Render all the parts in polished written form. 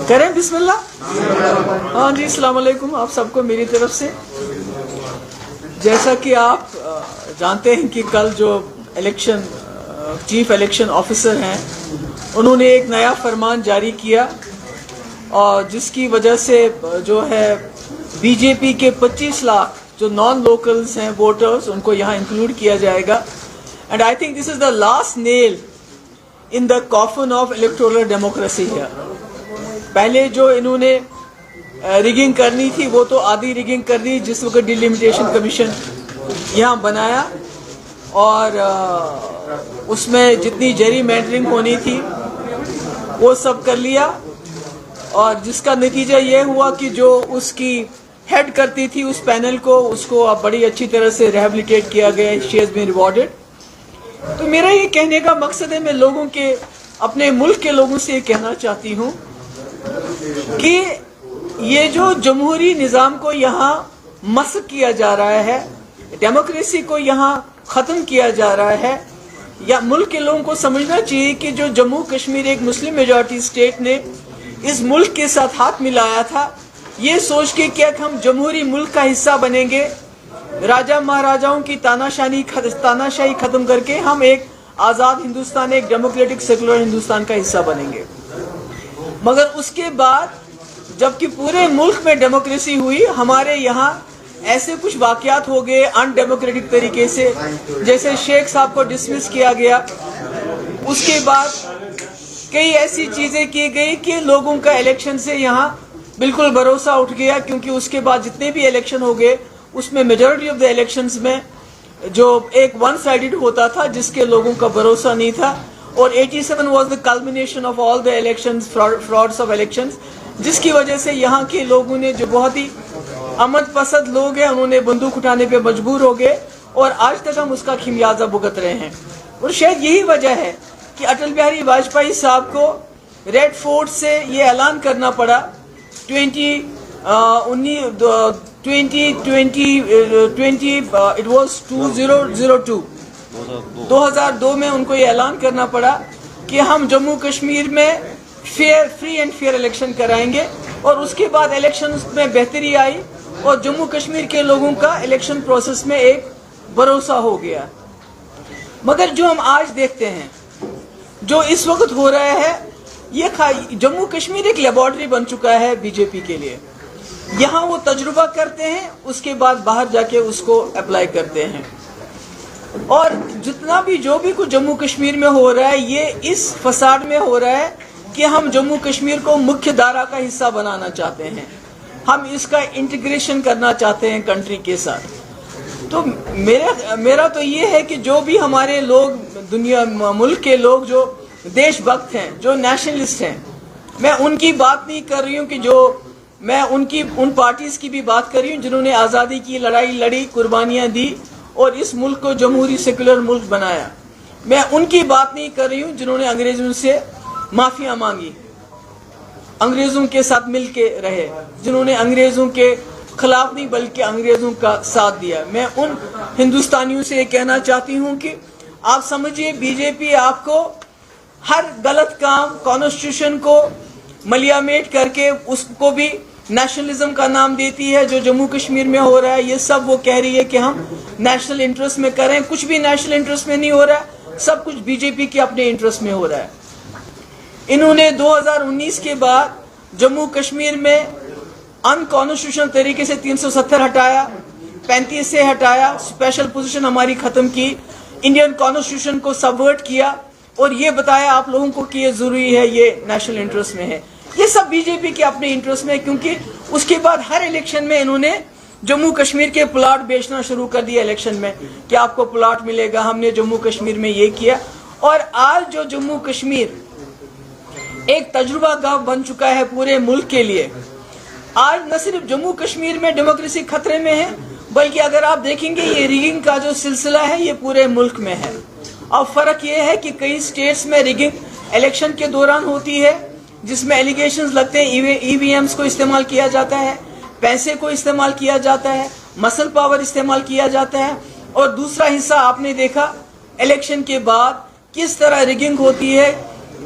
کریں بسم اللہ. ہاں جی، السلام علیکم آپ سب کو میری طرف سے. جیسا کہ آپ جانتے ہیں کہ کل جو الیکشن چیف الیکشن آفیسر ہیں انہوں نے ایک نیا فرمان جاری کیا، اور جس کی وجہ سے جو ہے بی جے پی کے 25 لاکھ جو نان لوکلز ہیں ووٹرز ان کو یہاں انکلوڈ کیا جائے گا. And I think this is the last nail in the coffin of electoral democracy ہے. پہلے جو انہوں نے ریگنگ کرنی تھی وہ تو آدھی ریگنگ کر دی جس وقت ڈیلیمیٹیشن کمیشن یہاں بنایا، اور اس میں جتنی جیری مینڈرنگ ہونی تھی وہ سب کر لیا، اور جس کا نتیجہ یہ ہوا کہ جو اس کی ہیڈ کرتی تھی اس پینل کو، اس کو اب بڑی اچھی طرح سے ریہیبلیٹیٹ کیا گیا. She has been rewarded. تو میرا یہ کہنے کا مقصد ہے، میں لوگوں کے اپنے ملک کے لوگوں سے یہ کہنا چاہتی ہوں کہ یہ جو جمہوری نظام کو یہاں مسخ کیا جا رہا ہے، ڈیموکریسی کو یہاں ختم کیا جا رہا ہے، یا ملک کے لوگوں کو سمجھنا چاہیے کہ جو جموں کشمیر ایک مسلم میجورٹی اسٹیٹ نے اس ملک کے ساتھ ہاتھ ملایا تھا یہ سوچ کے کہ ہم جمہوری ملک کا حصہ بنیں گے، راجہ مہاراجاؤں کی تاناشاہی ختم کر کے ہم ایک آزاد ہندوستان، ایک ڈیموکریٹک سیکولر ہندوستان کا حصہ بنیں گے. مگر اس کے بعد جبکہ پورے ملک میں ڈیموکریسی ہوئی، ہمارے یہاں ایسے کچھ واقعات ہو گئے ان ڈیموکریٹک طریقے سے، جیسے شیخ صاحب کو ڈسمس کیا گیا. اس کے بعد کئی ایسی چیزیں کی گئی کہ لوگوں کا الیکشن سے یہاں بالکل بھروسہ اٹھ گیا، کیونکہ اس کے بعد جتنے بھی الیکشن ہو گئے اس میں میجورٹی آف دا الیکشنز میں جو ایک ون سائیڈڈ ہوتا تھا جس کے لوگوں کا بھروسہ نہیں تھا. اور 87 was the culmination of all the elections, frauds of elections, جس کی وجہ سے یہاں کے لوگوں نے جو بہت ہی امن پسند لوگ ہیں انہوں نے بندوق اٹھانے پہ مجبور ہو گئے، اور آج تک ہم اس کا خمیازہ بھگت رہے ہیں. اور شاید یہی وجہ ہے کہ اٹل بہاری واجپئی صاحب کو ریڈ فورٹ سے یہ اعلان کرنا پڑا 2002 میں ان کو یہ اعلان کرنا پڑا کہ ہم جموں کشمیر میں فری اینڈ فیئر الیکشن کرائیں گے. اور اس کے بعد الیکشن میں بہتری آئی اور جموں کشمیر کے لوگوں کا الیکشن پروسیس میں ایک بھروسہ ہو گیا. مگر جو ہم آج دیکھتے ہیں، جو اس وقت ہو رہا ہے، یہ جموں کشمیر ایک لیبارٹری بن چکا ہے بی جے پی کے لیے. یہاں وہ تجربہ کرتے ہیں، اس کے بعد باہر جا کے اس کو اپلائی کرتے ہیں. اور جتنا بھی جو بھی کچھ جموں کشمیر میں ہو رہا ہے یہ اس فساد میں ہو رہا ہے کہ ہم جموں کشمیر کو مکھیہ دھارا کا حصہ بنانا چاہتے ہیں، ہم اس کا انٹیگریشن کرنا چاہتے ہیں کنٹری کے ساتھ. تو میرا تو یہ ہے کہ جو بھی ہمارے لوگ ملک کے لوگ جو دیش بھکت ہیں، جو نیشنلسٹ ہیں، میں ان کی بات نہیں کر رہی ہوں کہ میں ان پارٹیز کی بھی بات کر رہی ہوں جنہوں نے آزادی کی لڑائی لڑی، قربانیاں دی اور اس ملک کو جمہوری سیکولر ملک بنایا. میں ان کی بات نہیں کر رہی ہوں جنہوں نے انگریزوں سے معافیاں مانگی، انگریزوں کے ساتھ مل کے رہے، جنہوں نے انگریزوں کے خلاف نہیں بلکہ انگریزوں کا ساتھ دیا. میں ان ہندوستانیوں سے یہ کہنا چاہتی ہوں کہ آپ سمجھیے بی جے پی آپ کو ہر غلط کام کانسٹیٹیوشن کو ملیامیٹ کر کے اس کو بھی نیشنلزم کا نام دیتی ہے. جو جموں کشمیر میں ہو رہا ہے یہ سب وہ کہہ رہی ہے کہ ہم نیشنل انٹرسٹ میں کریں، کچھ بھی نیشنل انٹرسٹ میں نہیں ہو رہا ہے، سب کچھ بی جے پی کے اپنے انٹرسٹ میں ہو رہا ہے. انہوں نے 2019 کے بعد جموں کشمیر میں ان کانسٹیٹیوشنل طریقے سے 370 ہٹایا، 35 سے ہٹایا، اسپیشل پوزیشن ہماری ختم کی، انڈین کانسٹیٹیوشن کو سبورٹ کیا اور یہ بتایا آپ لوگوں کو کہ یہ ضروری ہے، یہ نیشنل انٹرسٹ میں ہے. یہ سب بی جے پی کے اپنے انٹرسٹ میں ہے، کیونکہ اس کے بعد ہر الیکشن میں انہوں نے جموں کشمیر کے پلاٹ بیچنا شروع کر دیا الیکشن میں کہ آپ کو پلاٹ ملے گا، ہم نے جموں کشمیر میں یہ کیا. اور آج جو جموں کشمیر ایک تجربہ گاہ بن چکا ہے پورے ملک کے لیے، آج نہ صرف جموں کشمیر میں ڈیموکریسی خطرے میں ہے بلکہ اگر آپ دیکھیں گے یہ ریگنگ کا جو سلسلہ ہے یہ پورے ملک میں ہے. اب فرق یہ ہے کہ کئی سٹیٹس میں ریگنگ الیکشن کے دوران ہوتی ہے جس میں ایلیگیشنز لگتے ہیں، ای وی ایمز کو استعمال کیا جاتا ہے، پیسے کو استعمال کیا جاتا ہے، مسل پاور استعمال کیا جاتا ہے. اور دوسرا حصہ آپ نے دیکھا الیکشن کے بعد کس طرح ریگنگ ہوتی ہے،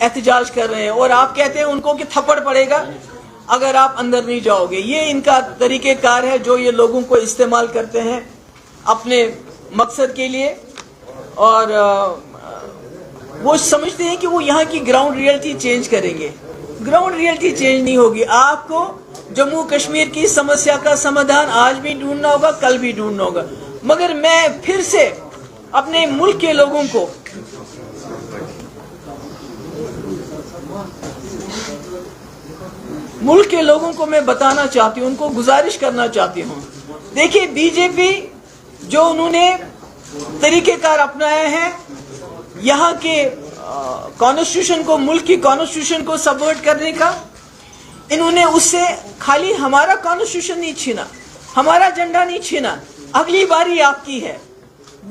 احتجاج کر رہے ہیں اور آپ کہتے ہیں ان کو کہ تھپڑ پڑے گا اگر آپ اندر نہیں جاؤ گے. یہ ان کا طریقہ کار ہے جو یہ لوگوں کو استعمال کرتے ہیں اپنے مقصد کے لیے, اور وہ سمجھتے ہیں کہ وہ یہاں کی گراؤنڈ ریئلٹی چینج کریں گے. گراؤنڈ ریئلٹی چینج نہیں ہوگی. آپ کو جموں کشمیر کی سمسیا کا سمادھان آج بھی ڈھونڈنا ہوگا, کل بھی ڈھونڈنا ہوگا. مگر میں پھر سے اپنے ملک کے لوگوں کو میں بتانا چاہتی ہوں, ان کو گزارش کرنا چاہتی ہوں. دیکھیے بی جے پی جو انہوں نے طریقہ کار اپنایا ہے یہاں کے کانسٹیٹیوشن کو, ملک کی کانسٹیٹیوشن کو سبورٹ کرنے کا, انہوں نے اس سے خالی ہمارا کانسٹیٹیوشن نہیں چھینا, ہمارا جھنڈا نہیں چھینا. اگلی باری آپ کی ہے.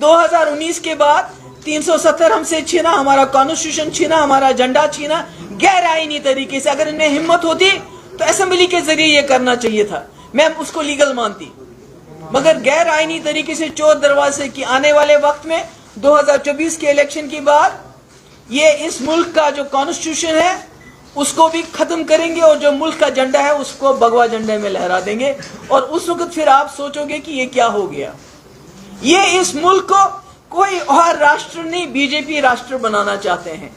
2019 کے بعد 370 ہم سے چھینا, ہمارا کانسٹیٹیوشن چھینا, ہمارا جھنڈا چھینا غیر آئینی طریقے سے. اگر ان میں ہمت ہوتی تو اسمبلی کے ذریعے یہ کرنا چاہیے تھا, میں اس کو لیگل مانتی. مگر غیر آئینی طریقے سے چور دروازے کی آنے والے وقت میں 2024 کے الیکشن کے بعد یہ اس ملک کا جو کانسٹیٹیوشن ہے اس کو بھی ختم کریں گے, اور جو ملک کا جھنڈا ہے اس کو بھگوا جھنڈے میں لہرا دیں گے. اور اس وقت پھر آپ سوچو گے کہ یہ کیا ہو گیا. یہ اس ملک کو کوئی اور راشٹر نہیں, بی جے پی راشٹر بنانا چاہتے ہیں.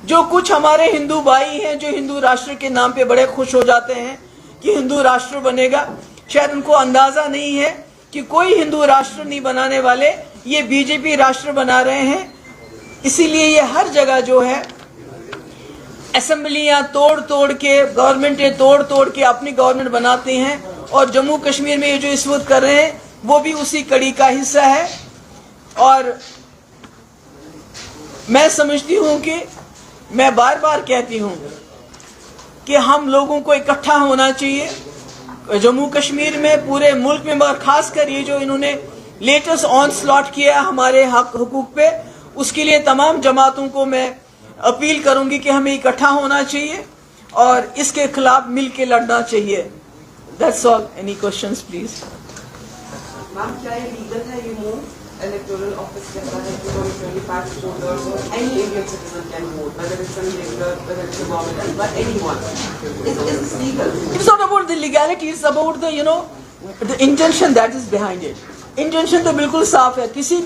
جو کچھ ہمارے ہندو بھائی ہیں جو ہندو راشٹر کے نام پہ بڑے خوش ہو جاتے ہیں کہ ہندو راشٹر بنے گا, شاید ان کو اندازہ نہیں ہے کہ کوئی ہندو راشٹر نہیں بنانے والے, یہ بی جے پی راشٹر بنا رہے ہیں. اسی لیے یہ ہر جگہ جو ہے اسمبلیاں توڑ کے, گورنمنٹیں توڑ کے اپنی گورنمنٹ بناتے ہیں, اور جموں کشمیر میں یہ جو اس وقت کر رہے ہیں وہ بھی اسی کڑی کا حصہ ہے. اور میں سمجھتی ہوں کہ میں بار بار کہتی ہوں کہ ہم لوگوں کو اکٹھا ہونا چاہیے جموں کشمیر میں, پورے ملک میں, مگر خاص کر یہ جو انہوں نے لیٹسٹ آن سلاٹ کیا ہمارے حقوق پہ, اس کے لیے تمام جماعتوں کو میں اپیل کروں گی کہ ہمیں اکٹھا ہونا چاہیے اور اس کے خلاف مل کے لڑنا چاہیے. That's all. Any questions, please? میم کیا یہ لیگل ہے یہ موو الیکٹورل آفس کہتا ہے کہ 25 voters or any Indian citizen can vote, whether it's a regular, whether it's a government, but anyone. Is this legal? It's not about the legality, it's about the, the intention that is behind it. Intention تو بالکل صاف ہے. کسی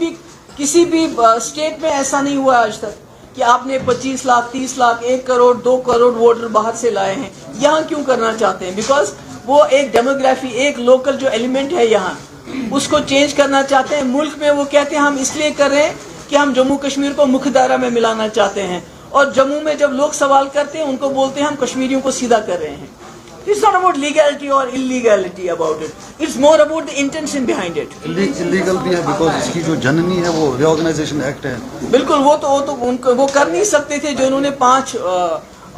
بھی state میں ایسا نہیں ہوا آج تک کہ آپ نے 25 لاکھ 30 لاکھ 1 کروڑ 2 کروڑ ووٹر باہر سے لائے ہیں. یہاں کیوں کرنا چاہتے ہیں؟ بیکاز وہ ایک ڈیموگرافی, ایک لوکل جو ایلیمنٹ ہے یہاں, اس کو چینج کرنا چاہتے ہیں. ملک میں وہ کہتے ہیں ہم اس لیے کر رہے ہیں کہ ہم جموں کشمیر کو مکھ دھارا میں ملانا چاہتے ہیں, اور جموں میں جب لوگ سوال کرتے ہیں ان کو بولتے ہیں ہم کشمیریوں کو سیدھا کر رہے ہیں. It's not about legality or illegality about it. It's more about the intention behind it. Illegal بھی ہے because اس کی جو جننی ہے وہ ریآرگنائزیشن ایکٹ ہے. بالکل, وہ کر نہیں سکتے تھے جو انہوں نے 5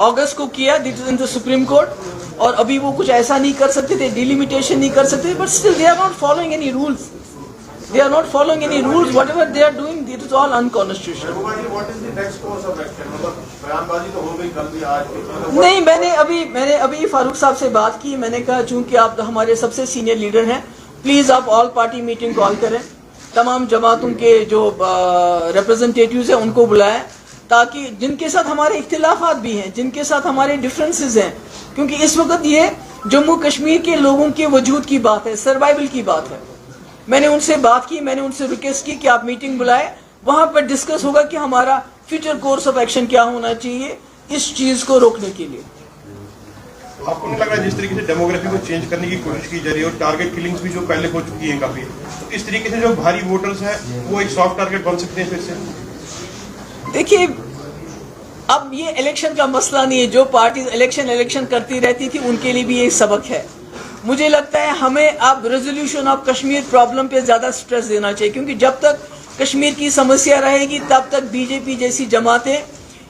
اگست کو کیا ان دا سپریم کورٹ, اور ابھی وہ کچھ ایسا نہیں کر سکتے تھے, ڈیلیمیٹیشن نہیں کر سکتے, but still they are not following any rules. They are not following any rules. Whatever they are doing, it is all unconstitutional. What is the next course of action? بیان بازی تو ہو گئی کل بھی آج بھی. نہیں, میں نے ابھی فاروق صاحب سے بات کی. میں نے کہا چونکہ آپ ہمارے سب سے سینئر لیڈر ہیں, پلیز آپ آل پارٹی میٹنگ کال کریں, تمام جماعتوں کے جو ریپرزنٹیٹیوز ہیں ان کو بلائیں, تاکہ جن کے ساتھ ہمارے اختلافات بھی ہیں, جن کے ساتھ ہمارے ڈفرینسز ہیں, کیونکہ اس وقت یہ جموں کشمیر کے لوگوں کے وجود کی بات ہے, سروائیول کی بات ہے. میں نے ان سے بات کی, میں نے ان سے ریکویسٹ کی کہ آپ میٹنگ بلائیں, وہاں پر ڈسکس ہوگا کہ ہمارا فیوچر کورس آف ایکشن کیا ہونا چاہیے اس چیز کو روکنے کے لیے. آپ کو نہیں لگ رہا جس طریقے سے ڈیموگرافی کو چینج کرنے کی کوشش کی جا رہی ہے, اور ٹارگیٹ کلنگز بھی جو پہلے ہو چکی ہیں کافی, تو اس طریقے سے جو بھاری ووٹرز ہیں وہ ایک سافٹ ٹارگیٹ بن سکتے ہیں پھر سے؟ دیکھیے, اب یہ الیکشن کا مسئلہ نہیں ہے. جو پارٹیز الیکشن کرتی رہتی تھی ان کے لیے بھی یہ سبق ہے. مجھے لگتا ہے ہمیں اب ریزولوشن آف کشمیر پرابلم پہ زیادہ سٹریس دینا چاہیے, کیونکہ جب تک کشمیر کی سمسیا رہے گی تب تک بی جے پی جیسی جماعتیں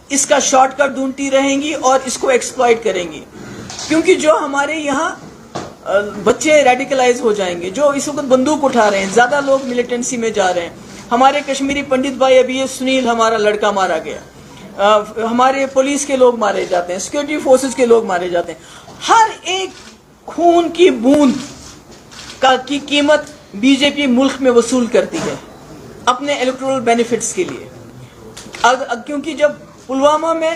اس کا شارٹ کٹ ڈھونڈتی رہیں گی اور اس کو ایکسپلائٹ کریں گی. کیونکہ جو ہمارے یہاں بچے ریڈیکلائز ہو جائیں گے, جو اس وقت بندوق اٹھا رہے ہیں, زیادہ لوگ ملیٹنسی میں جا رہے ہیں. ہمارے کشمیری پنڈت بھائی, ابھی یہ سنیل ہمارا لڑکا مارا گیا, ہمارے پولیس کے لوگ مارے جاتے ہیں, سیکورٹی فورسز کے لوگ مارے جاتے ہیں. ہر ایک خون کی بوند کی قیمت بی جے پی ملک میں وصول کرتی ہے اپنے الیکٹورل بینیفٹس کے لیے. کیونکہ جب پلوامہ میں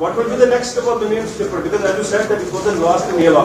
What will be the next step of the main step? Because as you said that it was lost in Yellow.